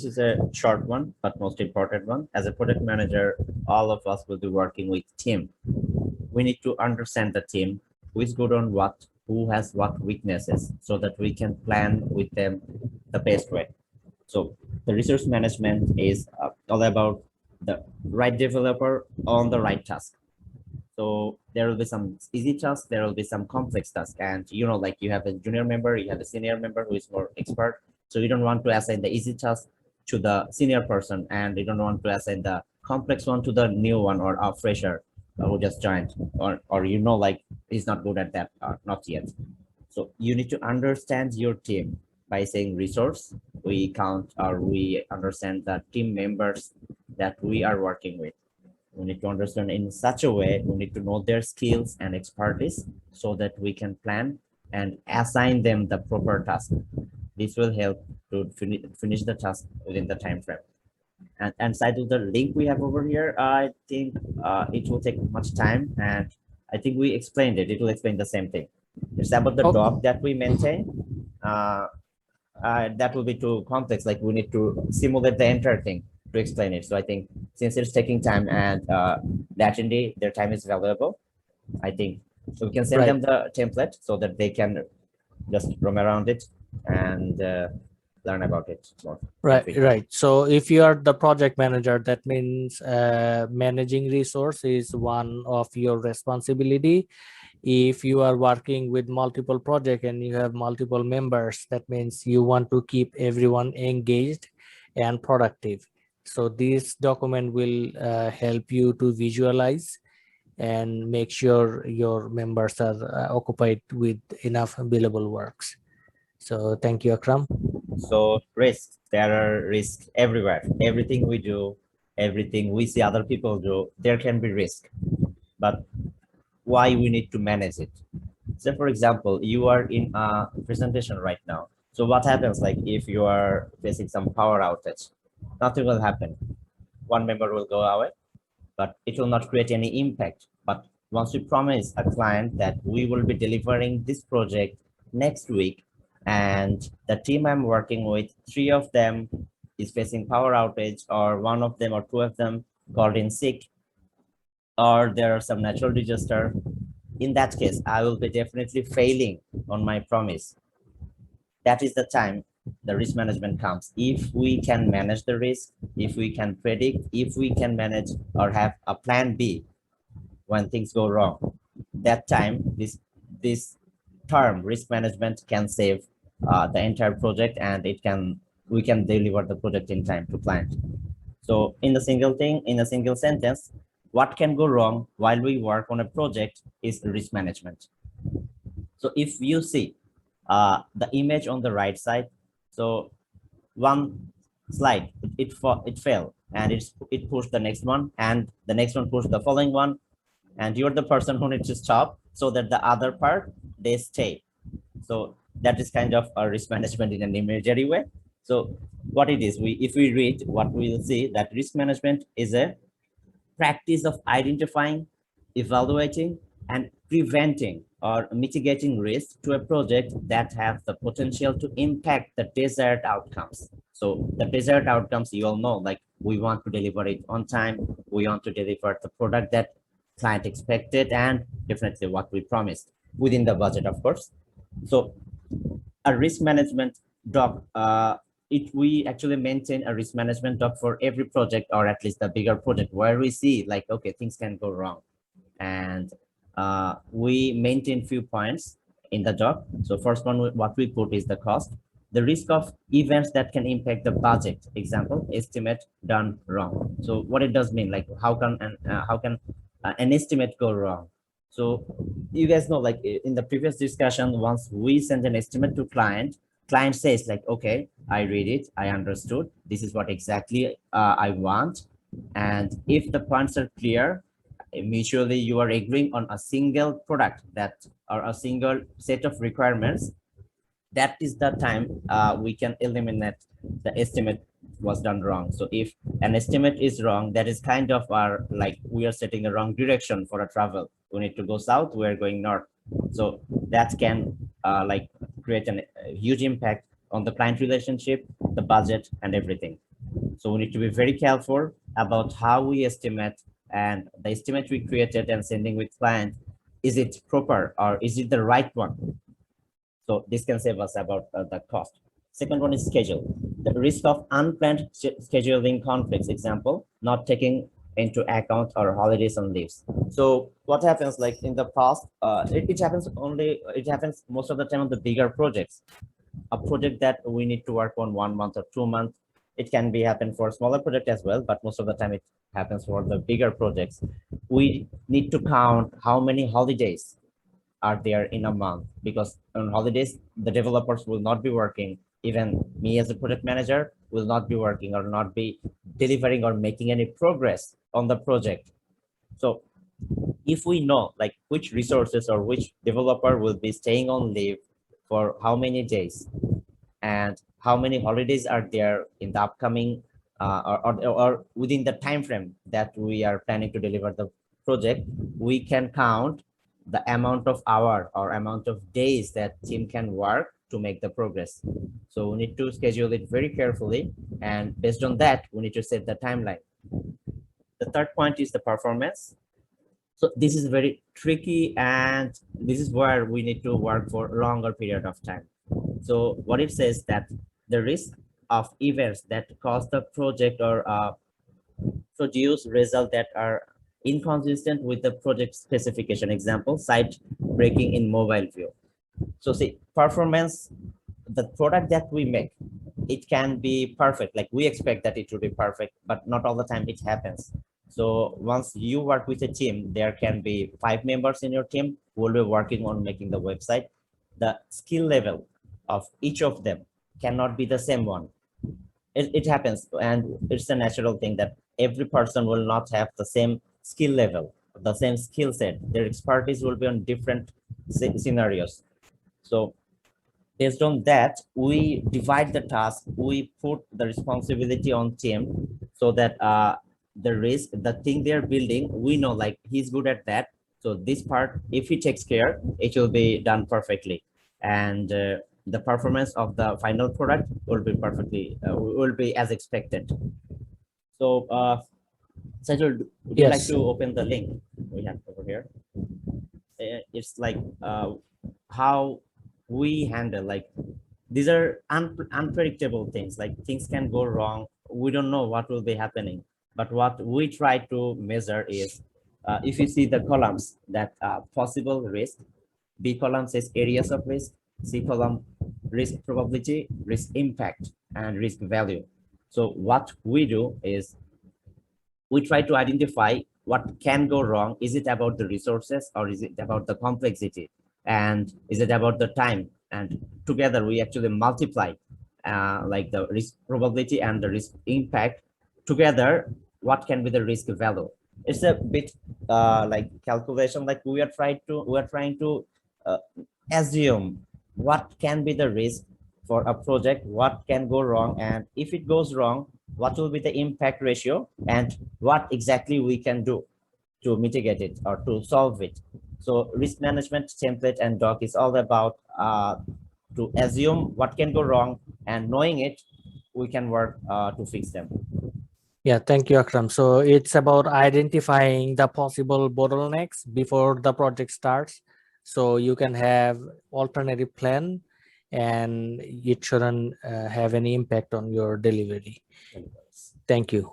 this is a short one, but most important one. As a project manager, all of us will be working with team. We need to understand the team, who is good on what, who has what weaknesses, so that we can plan with them the best way. So the resource management is all about the right developer on the right task. So there will be some easy tasks, there will be some complex tasks. And like you have a junior member, you have a senior member who is more expert. So you don't want to assign the easy task to the senior person, and you don't want to assign the complex one to the new one or a fresher who just joined, or like he's not good at that, not yet. So you need to understand your team by saying resource. We count or we understand the team members that we are working with. We need to understand in such a way, we need to know their skills and expertise so that we can plan and assign them the proper task. This will help to finish the task within the time frame. And side of the link we have over here, I think it will take much time, and I think we explained it. It will explain the same thing. It's about the doc that we maintain. That will be too complex. Like we need to simulate the entire thing to explain it. So I think since it's taking time and the their time is valuable, I think so we can send them the template so that they can just roam around it and learn about it more. Right. So if you are the project manager, that means managing resource is one of your responsibility. If you are working with multiple projects and you have multiple members, that means you want to keep everyone engaged and productive. So this document will help you to visualize and make sure your members are occupied with enough billable works. So thank you, Akram. So risks, there are risks everywhere. Everything we do, everything we see other people do, there can be risk. But why we need to manage it? So for example, you are in a presentation right now. So what happens like if you are facing some power outage? Nothing will happen. One member will go away, but it will not create any impact. But once we promise a client that we will be delivering this project next week, and the team I'm working with, 3 of them is facing power outage, or 1 of them or 2 of them called in sick, or there are some natural disaster, in that case, I will be definitely failing on my promise. That is the time the risk management comes. If we can manage the risk, if we can predict, if we can manage or have a plan B when things go wrong, that time this term risk management can save the entire project, and we can deliver the project in time to client. So in a single sentence, what can go wrong while we work on a project is risk management. So if you see the image on the right side, so one slide, it fell, and it pushed the next one, and the next one pushed the following one, and you're the person who needs to stop so that the other part, they stay. So that is kind of a risk management in an imagery way. So what it is, if we read, what we will see that risk management is a practice of identifying, evaluating, and preventing or mitigating risk to a project that have the potential to impact the desired outcomes. So the desired outcomes, you all know, like we want to deliver it on time, we want to deliver the product that client expected, and definitely what we promised within the budget, of course. So a risk management doc, we actually maintain a risk management doc for every project, or at least the bigger project where we see like, okay, things can go wrong. And we maintain few points in the doc. So first one, what we put is the cost, the risk of events that can impact the budget. Example, estimate done wrong. So what it does mean, like how can an estimate go wrong? So you guys know, like in the previous discussion, once we send an estimate to client says like, okay, I read it, I understood, this is what exactly I want. And if the points are clear, mutually you are agreeing on a single product that, or a single set of requirements, that is the time we can eliminate the estimate was done wrong. So if an estimate is wrong, that is kind of our, like we are setting a wrong direction for a travel. We need to go south, we're going north. So that can like create a huge impact on the client relationship, the budget, and everything. So we need to be very careful about how we estimate, and the estimate we created and sending with client, is it proper or is it the right one? So this can save us about the cost. Second one is schedule. The risk of unplanned scheduling conflicts, example, not taking into account our holidays and leaves. So what happens, like in the past, it happens most of the time on the bigger projects. A project that we need to work on 1 month or 2 months, it can be happen for smaller project as well, but most of the time it happens for the bigger projects. We need to count how many holidays are there in a month, because on holidays the developers will not be working, even me as a project manager will not be working or not be delivering or making any progress on the project. So if we know like which resources or which developer will be staying on leave for how many days, and how many holidays are there in the upcoming or within the time frame that we are planning to deliver the project, we can count the amount of hour or amount of days that team can work to make the progress. So we need to schedule it very carefully, and based on that we need to set the timeline. The third point is the performance. So this is very tricky, and this is where we need to work for a longer period of time. So what it says that the risk of events that cause the project or produce results that are inconsistent with the project specification. Example, site breaking in mobile view. So see, performance, the product that we make, it can be perfect. Like we expect that it will be perfect, but not all the time it happens. So once you work with a team, there can be 5 members in your team who will be working on making the website. The skill level of each of them cannot be the same one. It happens, and it's a natural thing that every person will not have the same skill level, the same skill set. Their expertise will be on different scenarios. So based on that, we divide the task, we put the responsibility on team, so that the risk, the thing they're building, we know like he's good at that, so this part, if he takes care, it will be done perfectly, and the performance of the final product will be perfectly will be as expected. So Sajul, would you like Yes. to open the link we have over here? It's like how we handle, like these are unpredictable things, like things can go wrong, we don't know what will be happening, but what we try to measure is if you see the columns, that possible risk, B column says areas of risk, C column risk probability, risk impact, and risk value. So what we do is we try to identify what can go wrong. Is it about the resources, or is it about the complexity, and is it about the time? And together we actually multiply like the risk probability and the risk impact together, what can be the risk value. It's a bit like calculation, like we are trying to uh, assume what can be the risk for a project, what can go wrong, and if it goes wrong, what will be the impact ratio, and what exactly we can do to mitigate it or to solve it. So risk management template and doc is all about to assume what can go wrong, and knowing it, we can work to fix them. Yeah, thank you, Akram. So it's about identifying the possible bottlenecks before the project starts, so you can have alternative plan, and it shouldn't have any impact on your delivery. Thank you.